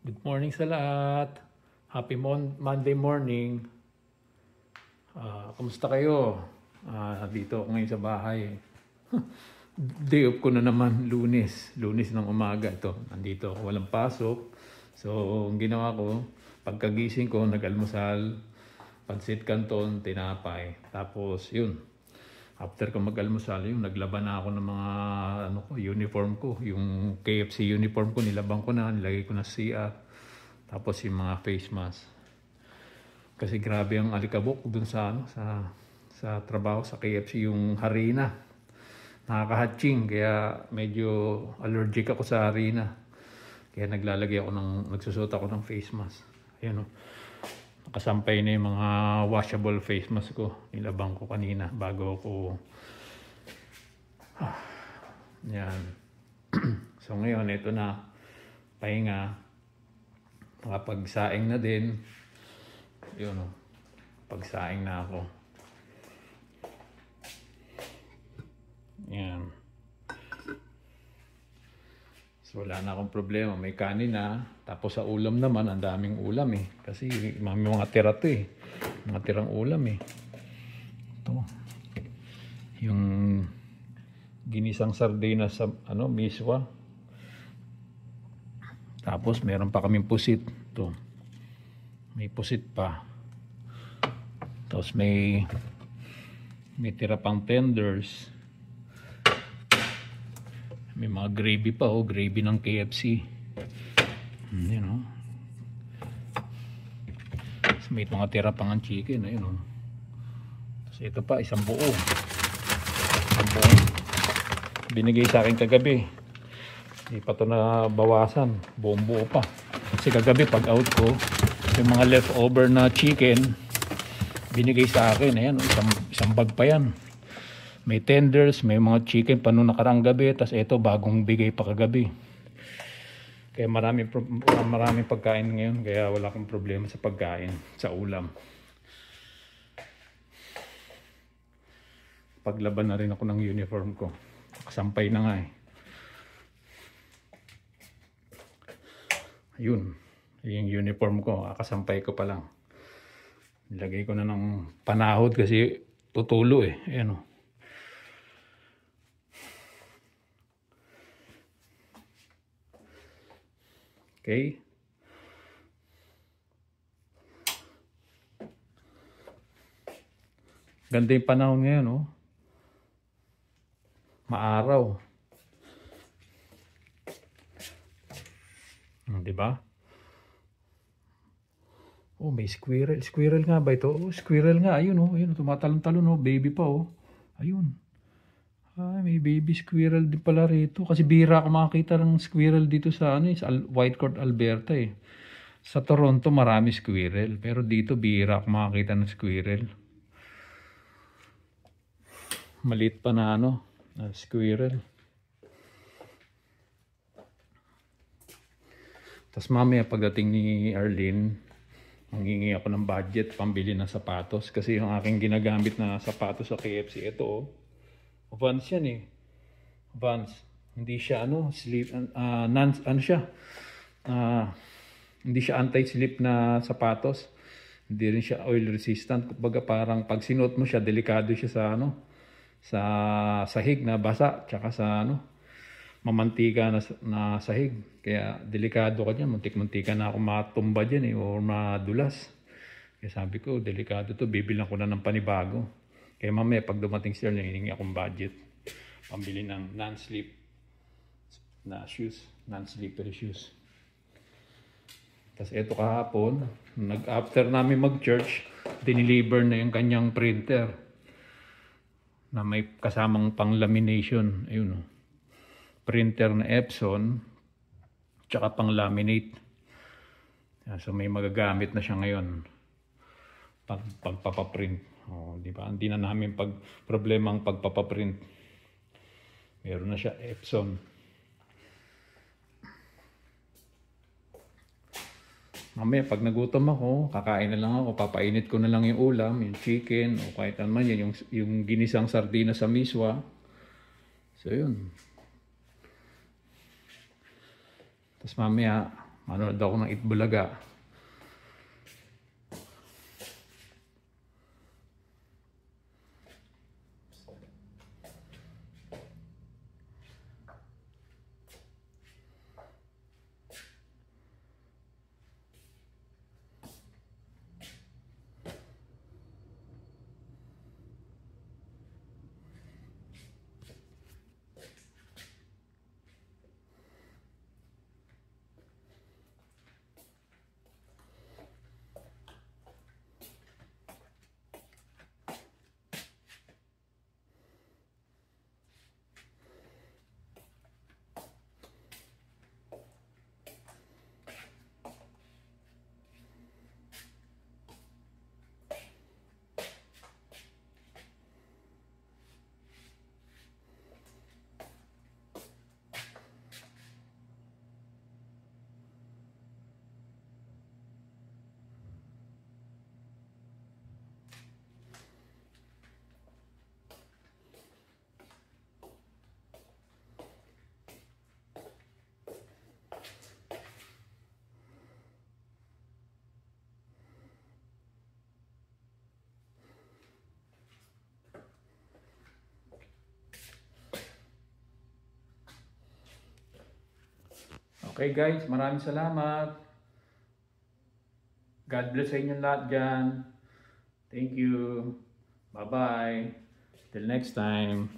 Good morning sa lahat. Happy Monday morning. Kamusta kayo? Dito ako ngayon sa bahay. Day off ko na naman, Lunes. Lunes ng umaga ito. Nandito ako, walang pasok. So, ang ginawa ko, pagkagising ko, nag-almusal, pansit canton, tinapay. Tapos, yun. After ko mag-almusal, yun, naglaban na ako ng mga uniform ko. Yung KFC uniform ko, nilabang ko na, nilagay ko na CR. Tapos yung mga face mask. Kasi grabe ang alikabok dun sa trabaho sa KFC, yung harina. Nakakahatching, kaya medyo allergic ako sa harina. Kaya nagsusuot ako ng face mask. Ayan o. Nakasampay na yung mga washable face mask ko. Nilabang ko kanina bago ako yan. So ngayon, ito na. Pahinga. Makapagsaing na din. Yun o. Pagsaing na ako. Yan. So wala na akong problema. May kanin na. Tapos sa ulam naman, ang daming ulam eh. Kasi may mga tira to eh. Mga tirang ulam eh. Ito. Yung ginisang sardinas sa miswa. Tapos meron pa kaming pusit. Ito. May pusit pa. Tapos may tira pang tenders. May mga gravy pa oh, gravy ng KFC. Yan oh. Tapos may mga tira pang ang chicken, ayun oh. Tapos ito pa, isang buo. Binigay sa akin kagabi. Hindi pa ito na bawasan. Buong buo pa. Kasi kagabi pag out ko, yung mga leftover na chicken, binigay sa akin. Ayan, isang bag pa yan. May tenders, may mga chicken pa noong nakarang gabi. Tapos ito, bagong bigay pa kagabi. Kaya maraming pagkain ngayon. Kaya wala akong problema sa pagkain, sa ulam. Paglaban na rin ako ng uniform ko. Kasampay na nga eh. Ayun. Yung uniform ko. Kasampay ko pa lang. Nilagay ko na ng panahod kasi tutulo eh. Ayan o. Okay. Ganda yung panahon ngayon oh. Maaraw. Diba? Oh, may squirrel. Squirrel nga ba ito? Oh, squirrel nga. Ayun oh. Ayun, tumatalon-talon oh. Baby pa oh. Ayun. Ay, may baby squirrel din pala rito. Kasi bihira ako makakita ng squirrel dito sa sa Whitecourt, Alberta eh. Sa Toronto marami squirrel. Pero dito bihira ako makakita ng squirrel. Maliit pa na squirrel. Tapos mamaya pagdating ni Arlene, mangingi ako ng budget pambili ng sapatos. Kasi yung aking ginagamit na sapatos sa KFC, ito oh. Vans yan eh. Vans. Hindi siya slip, hindi siya anti-slip na sapatos. Hindi rin siya oil resistant. Kumbaga parang pag sinuot mo siya, delikado siya sa sa sahig na basa, tsaka sa mamantika na sahig. Kaya delikado ka dyan. Muntik-muntika na ako matumba dyan eh, o madulas. Kaya sabi ko, delikado to. Bibilang ko na ng panibago. Kaya mamaya pag dumating siya, hiningi akong budget. Pambili ng non-slip na shoes. Non-slippery shoes. Tapos ito kahapon, after namin mag-church, dineliver na yung kanyang printer. Na may kasamang pang-lamination. Ayun o. Printer na Epson. Tsaka pang-laminate. So may magagamit na siya ngayon. Pagpapaprint. Oh, di ba? Hindi na namin problema ang pagpapaprint. Meron na siya Epson. Mamaya pag nagutom ako, kakain na lang ako, papainit ko na lang yung ulam, yung chicken o kahit naman yan, yung ginisang sardina sa miswa. So yun. Tapos mamaya Manood ako ng Itbulaga. Okay guys, maraming salamat. God bless sa inyong lahat dyan. Thank you. Bye-bye. Till next time.